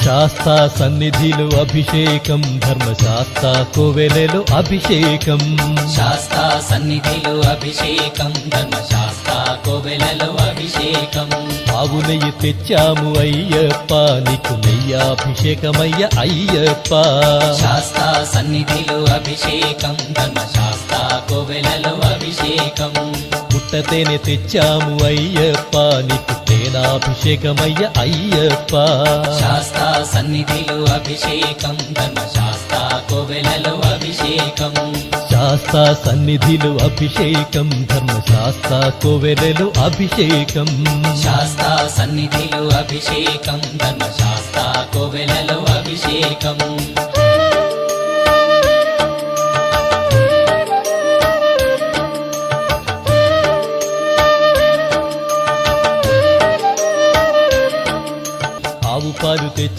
శాస్తా సన్నిధిలో అభిషేకం ధర్మశాస్త్ర కోవెలలో అభిషేకం శాస్తా సన్నిధిలో అభిషేకం ధర్మశాస్త్ర కోవెలలో అభిషేకం ఆవు నెయ్యి తెచ్చాము అయ్యప్ప నీకు నెయ్యాభిషేకమయ్య అయ్యప్ప శాస్తా సన్నిధిలో అభిషేకం ధర్మశాస్త్ర కోవెలలో అభిషేకం పుట్టతేనె తెచ్చాము అయ్యప్ప నీకు తేనాభిషేకమయ్య అయ్యప్ప శాస్తా సన్నిధిలో అభిషేకం ధర్మశాస్త్ర కోవెలలో అభిషేకం శాస్తా సన్నిధిలో అభిషేకం ధర్మశాస్త్ర కోవెలలో అభిషేకం శాస్తా సన్నిధిలో అభిషేకం ధర్మశాస్త్ర కోవెలలో అభిషేకం